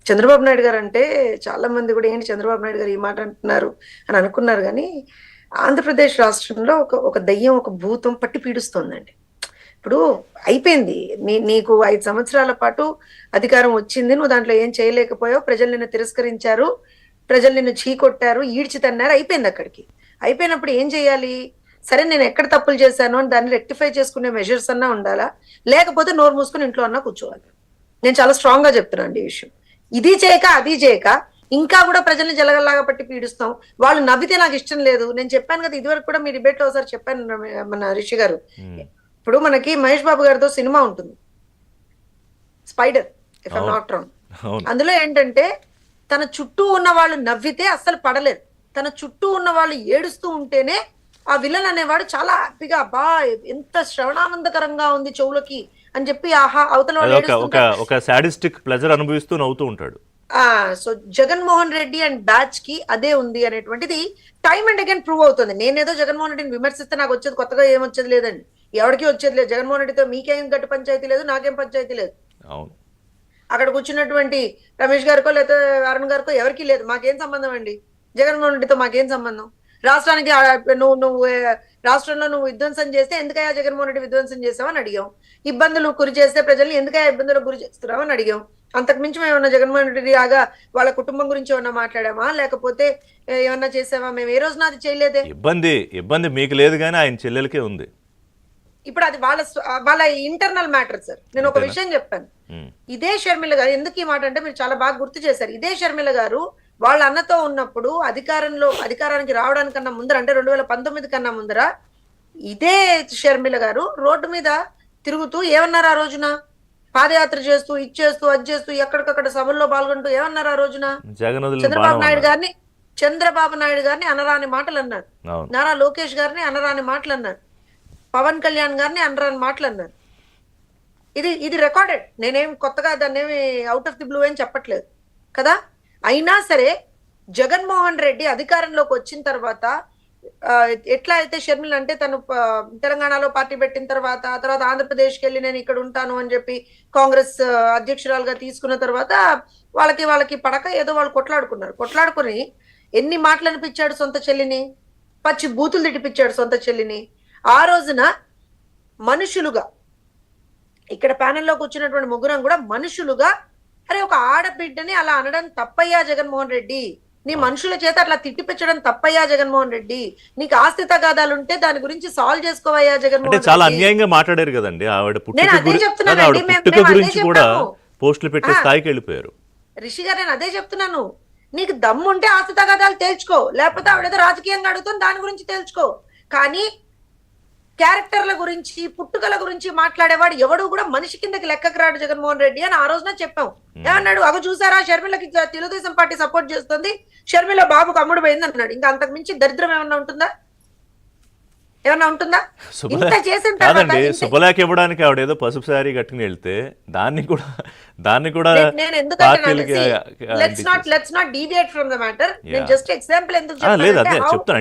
చంద్రబాబు నాయుడు గారు అంటే చాలా మంది కూడా ఏంటి చంద్రబాబు నాయుడు గారు ఈ మాట అంటున్నారు అని అనుకున్నారు కానీ ఆంధ్రప్రదేశ్ రాష్ట్రంలో ఒక దయ్యం ఒక భూతం పట్టి పీడిస్తోందండి. ఇప్పుడు అయిపోయింది. నీకు 5 సంవత్సరాల పాటు అధికారం వచ్చింది, నువ్వు దాంట్లో ఏం చేయలేకపోయావు, ప్రజలు నిన్ను తిరస్కరించారు, ప్రజలు నిన్ను చీకొట్టారు, ఈడ్చి తన్నారు, అయిపోయింది. అక్కడికి అయిపోయినప్పుడు ఏం చేయాలి? సరే నేను ఎక్కడ తప్పులు చేశాను అని దాన్ని రెక్టిఫై చేసుకునే మెజర్స్ అన్నా ఉండాలా, లేకపోతే నోరు మూసుకుని ఇంట్లో అన్నా కూర్చోవాలి. నేను చాలా స్ట్రాంగ్ గా చెప్తున్నాను ఈ విషయం. ఇది చేయక అది చేయక ఇంకా కూడా ప్రజల్ని జలగల్లాగా పట్టి పీడిస్తాం. వాళ్ళు నవ్వితే నాకు ఇష్టం లేదు. నేను చెప్పాను కదా, ఇదివరకు కూడా మీ డిబేట్ లో ఒకసారి చెప్పాను మన రిషి గారు. ఇప్పుడు మనకి మహేష్ బాబు గారితో సినిమా ఉంటుంది, spider, if I'm not wrong. అందులో ఏంటంటే తన చుట్టూ ఉన్న వాళ్ళు నవ్వితే అస్సలు పడలేదు, తన చుట్టూ ఉన్న వాళ్ళు ఏడుస్తూ ఉంటేనే ఆ విలన్ అనేవాడు చాలా హ్యాపీగా, అబ్బా ఎంత శ్రవణానందకరంగా ఉంది చెవులకి అని చెప్పి ఆహా అవతల ఒక సాడిస్టిక్ ప్లెజర్ అనుభవిస్తూ నవ్వుతూ ఉంటాడు. So Jaganmohan Reddy and batch కి అదే ఉంది అనేటువంటిది టైం అండ్ అగైన్ ప్రూవ్ అవుతుంది. నేనేదో జగన్మోహన్ రెడ్డిని విమర్శిస్తే నాకు వచ్చేది కొత్తగా ఏమొచ్చేది లేదండి, ఎవరికి వచ్చేది లేదు. జగన్మోహన్ రెడ్డితో మీకేం గట్టి పంచాయతీ లేదు, నాకేం పంచాయతీ లేదు. అక్కడ కూర్చున్నటువంటి రమేష్ గారికో లేదా అరుణ్ గారికో ఎవరికి లేదు. మాకేం సంబంధం అండి జగన్మోహన్ రెడ్డితో, మాకేం సంబంధం? రాష్ట్రానికి నువ్వు రాష్ట్రంలో నువ్వు విధ్వంసం చేస్తే ఎందుకయ్యా జగన్మోహన్ రెడ్డి విధ్వంసం చేసావని అడిగాం. ఇబ్బందులు గురి చేస్తే ప్రజల్ని ఎందుకయ్యా ఇబ్బందులకు గురి చేస్తున్నావు అని అడిగాం. అంతకు మించి మేము ఏమన్నా జగన్మోహన్ రెడ్డి లాగా వాళ్ళ కుటుంబం గురించి ఏమన్నా మాట్లాడామా, లేకపోతే ఏమన్నా చేసావా? మేము ఏ రోజున అది చేయలేదే. ఇబ్బంది మీకు లేదు కానీ ఆయన చెల్లెలకే ఉంది. ఇప్పుడు అది వాళ్ళ ఇంటర్నల్ మ్యాటర్ సార్. నేను ఒక విషయం చెప్పాను. ఇదే షర్మిల గారు, ఎందుకు ఈ మాట అంటే మీరు చాలా బాగా గుర్తు చేశారు. ఇదే షర్మిల గారు వాళ్ళ అన్నతో ఉన్నప్పుడు అధికారానికి రావడానికన్నా ముందర, అంటే 2019 కన్నా ముందర, ఇదే షర్మిల గారు రోడ్డు మీద తిరుగుతూ ఏమన్నారు ఆ రోజున? పాదయాత్ర చేస్తూ ఇచ్చేస్తూ అది చేస్తూ ఎక్కడికక్కడ సభల్లో పాల్గొంటూ ఏమన్నారు ఆ రోజున? చంద్రబాబు నాయుడు గారిని అనరాని మాటలు అన్నారు, నారా లోకేష్ గారిని అనరాని మాటలు అన్నారు, పవన్ కళ్యాణ్ గారిని అనరాని మాటలు అన్నారు. ఇది రికార్డెడ్. నేనేం కొత్తగా దాన్ని ఏమి అవుట్ ఆఫ్ ది బ్లూ ఏం చెప్పట్లేదు కదా. అయినా సరే జగన్మోహన్ రెడ్డి అధికారంలోకి వచ్చిన తర్వాత ఎట్లా అయితే షర్మిల అంటే తను తెలంగాణలో పార్టీ పెట్టిన తర్వాత ఆంధ్రప్రదేశ్కి వెళ్ళి నేను ఇక్కడ ఉంటాను అని చెప్పి కాంగ్రెస్ అధ్యక్షురాలుగా తీసుకున్న తర్వాత వాళ్ళకి పడక ఏదో వాళ్ళు కొట్లాడుకుని ఎన్ని మాటలు అనిపించాడు సొంత చెల్లిని, పచ్చి బూతులు తిట్టిపించాడు సొంత చెల్లిని. ఆ రోజున మనుషులుగా ఇక్కడ ప్యానెల్లోకి వచ్చినటువంటి ముగ్గురం కూడా మనుషులుగా, అరే ఒక ఆడబిడ్డని అలా అనడం తప్పయ్యా జగన్మోహన్ రెడ్డి, నీ మనుషుల చేత అట్లా తిట్టిపించడం తప్పయ్యా జగన్మోహన్ రెడ్డి, నీకు ఆస్తి తగాదాలుంటే దాని గురించి సాల్వ్ చేసుకోవయ్యా జగన్మోహన్ రెడ్డి. చాలా అన్యాయంగా మాట్లాడారు కదండి ఆవిడ. నేను అదే చెప్తున్నాను పోస్టులు పెట్టే స్థాయికి వెళ్ళిపోయారు. రిషి గారు నేను అదే చెప్తున్నాను, నీకు దమ్ముంటే ఆస్తి తగాదాలు తేల్చుకో, లేకపోతే ఆవిడేదో రాజకీయంగా అడుగుతుంది దాని గురించి తేల్చుకో. కానీ క్యారెక్టర్ల గురించి పుట్టుకల గురించి మాట్లాడేవాడు ఎవడు కూడా మనిషి కిందకి లెక్కకు రాడు జగన్మోహన్ రెడ్డి అని ఆ రోజున చెప్పాం. ఏమన్నాడు? అగ చూసారా షర్మిలకి తెలుగుదేశం పార్టీ సపోర్ట్ చేస్తుంది, షర్మిల బాబుకు అమ్ముడు పోయింది అన్నాడు. ఇంకా అంతకు మించి దరిద్రం ఏమన్నా ఉంటుందా? ఇంత చేసిన కాదండి, శుభలేఖ ఇవ్వడానికి ఆవిడ ఏదో పసుపు సారీ కట్టుకుని వెళ్తే దాన్ని కూడా నేను ఎందుకంటే let's not deviate from the matter. నేను జస్ట్ ఎగ్జాంపుల్ ఎందుకు చెప్తాను చెప్తాను